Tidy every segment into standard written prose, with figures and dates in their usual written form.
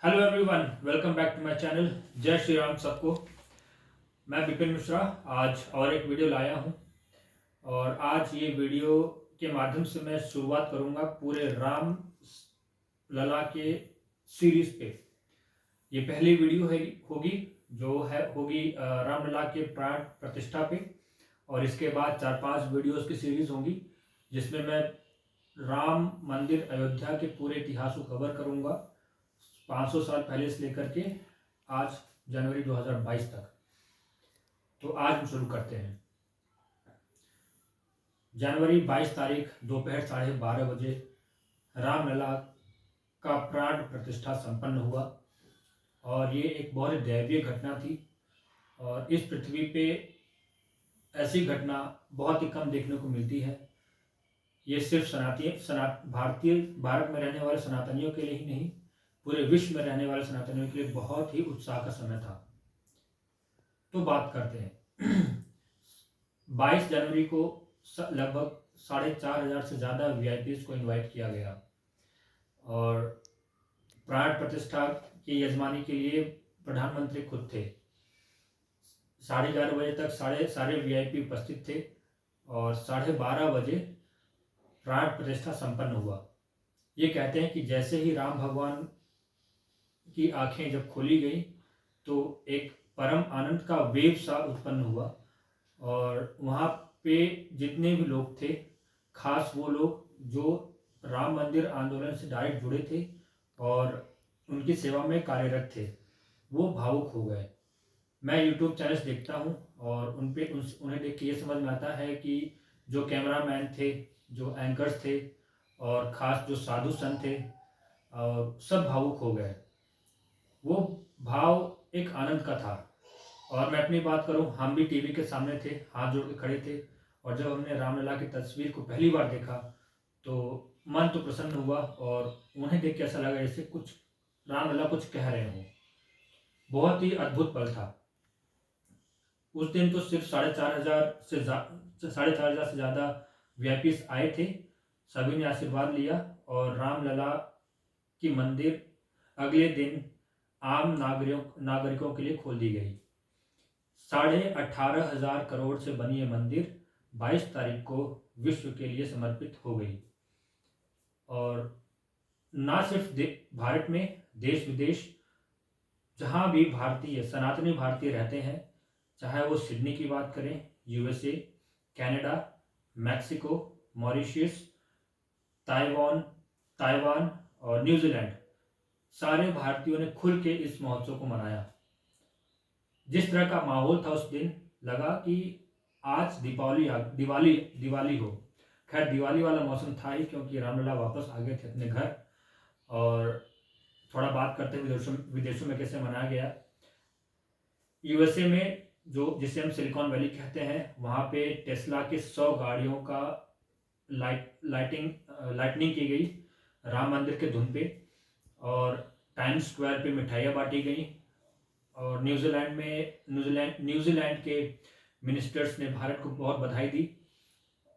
Hello everyone, welcome back to my channel. जय श्री राम सबको। मैं विपिन मिश्रा आज और एक वीडियो लाया हूं और आज ये वीडियो के माध्यम से मैं शुरुआत करूंगा पूरे राम लला के सीरीज पे। ये पहली वीडियो है होगी जो है होगी राम लला के प्राण प्रतिष्ठा पे, और इसके बाद 4-5 वीडियोस की सीरीज होंगी जिसमें मैं राम मंदिर अयोध्या के पूरे इतिहास को कवर करूंगा 500 साल पहले से लेकर के आज जनवरी 2022 तक। तो आज हम शुरू करते हैं। जनवरी 22 तारीख दोपहर 12:30 बजे रामलला का प्राण प्रतिष्ठा संपन्न हुआ और ये एक बहुत दैवीय घटना थी और इस पृथ्वी पे ऐसी घटना बहुत ही कम देखने को मिलती है। ये सिर्फ भारत में रहने वाले सनातनियों के लिए ही नहीं, पूरे विश्व में रहने वाले सनातनियों के लिए बहुत ही उत्साह का समय था। तो बात करते हैं 22 जनवरी को लगभग 4,500 से ज़्यादा वीआईपीज को इनवाइट किया गया और प्राण प्रतिष्ठा की यजमानी के लिए प्रधानमंत्री खुद थे। 11:30 बजे तक सारे वीआईपी उपस्थित थे और 12:30 बजे प्राण प्रतिष्ठा संपन्न हुआ। ये कहते हैं कि जैसे ही राम भगवान की आंखें जब खोली गई तो एक परम आनंद का वेव सा उत्पन्न हुआ और वहाँ पे जितने भी लोग थे, खास वो लोग जो राम मंदिर आंदोलन से डायरेक्ट जुड़े थे और उनकी सेवा में कार्यरत थे, वो भावुक हो गए। मैं यूट्यूब चैनल्स देखता हूँ और उन्हें देख के ये समझ में आता है कि जो कैमरामैन थे, जो एंकर्स थे और ख़ास जो साधु संत थे, सब भावुक हो गए। वो भाव एक आनंद का था। और मैं अपनी बात करूं, हम भी टीवी के सामने थे, हाथ जोड़ के खड़े थे और जब हमने रामलला की तस्वीर को पहली बार देखा तो मन तो प्रसन्न हुआ और उन्हें देख के ऐसा लगा जैसे कुछ रामलला कुछ कह रहे हों। बहुत ही अद्भुत पल था। उस दिन तो सिर्फ 4,500 से ज़्यादा वीआईपीज आए थे। सभी ने आशीर्वाद लिया और रामलला की मंदिर अगले दिन आम नागरिकों के लिए खोल दी गई। 18,500 करोड़ से बनी ये मंदिर 22 तारीख को विश्व के लिए समर्पित हो गई। और ना सिर्फ भारत में, देश विदेश जहाँ भी सनातनी भारतीय रहते हैं, चाहे वो सिडनी की बात करें, USA, Canada, Mexico, Mauritius, Taiwan और न्यूजीलैंड, सारे भारतीयों ने खुल के इस महोत्सव को मनाया। जिस तरह का माहौल था उस दिन, लगा कि आज दिवाली हो। खैर, दिवाली वाला मौसम था ही क्योंकि रामलला वापस आ गए थे अपने घर। और थोड़ा बात करते हैं विदेशों में कैसे मनाया गया। यूएसए में जिसे हम सिलिकॉन वैली कहते हैं, वहाँ पे टेस्ला के 100 गाड़ियों का लाइटनिंग की गई राम मंदिर के धुन पे और टाइम्स स्क्वायर पे मिठाइयाँ बांटी गई। और न्यूजीलैंड के मिनिस्टर्स ने भारत को बहुत बधाई दी।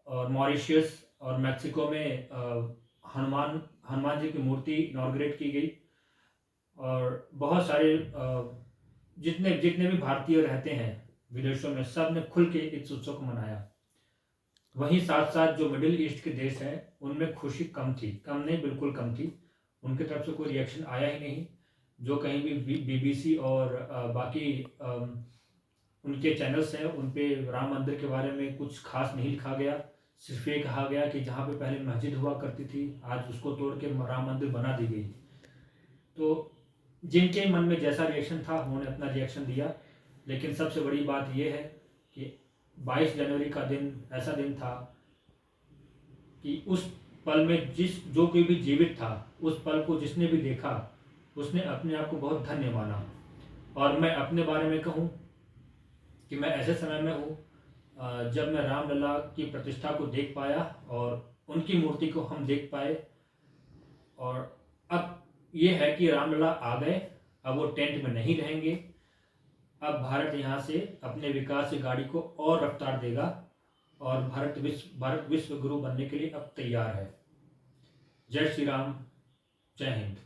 और मॉरिशस और मैक्सिको में हनुमान जी की मूर्ति इनॉर्गरेट की गई। और बहुत सारे जितने भी भारतीय रहते हैं विदेशों में, सब ने खुल के इस उत्सव को मनाया। वहीं साथ साथ जो मिडिल ईस्ट के देश हैं उनमें खुशी कम थी, कम नहीं बिल्कुल कम थी। उनकी तरफ से कोई रिएक्शन आया ही नहीं। जो कहीं भी बीबीसी और बाकी उनके चैनल्स हैं उन पे राम मंदिर के बारे में कुछ खास नहीं लिखा गया। सिर्फ ये कहा गया कि जहाँ पे पहले मस्जिद हुआ करती थी, आज उसको तोड़ के राम मंदिर बना दी गई। तो जिनके मन में जैसा रिएक्शन था उन्होंने अपना रिएक्शन दिया। लेकिन सबसे बड़ी बात यह है कि 22 जनवरी का दिन ऐसा दिन था कि उस पल में जो कोई भी जीवित था, उस पल को जिसने भी देखा उसने अपने आप को बहुत धन्य माना। और मैं अपने बारे में कहूँ कि मैं ऐसे समय में हूँ जब मैं रामलला की प्रतिष्ठा को देख पाया और उनकी मूर्ति को हम देख पाए। और अब ये है कि रामलला आ गए, अब वो टेंट में नहीं रहेंगे। अब भारत यहाँ से अपने विकास की गाड़ी को और रफ्तार देगा और भारत विश्व गुरु बनने के लिए अब तैयार है। जय श्री राम, जय हिंद।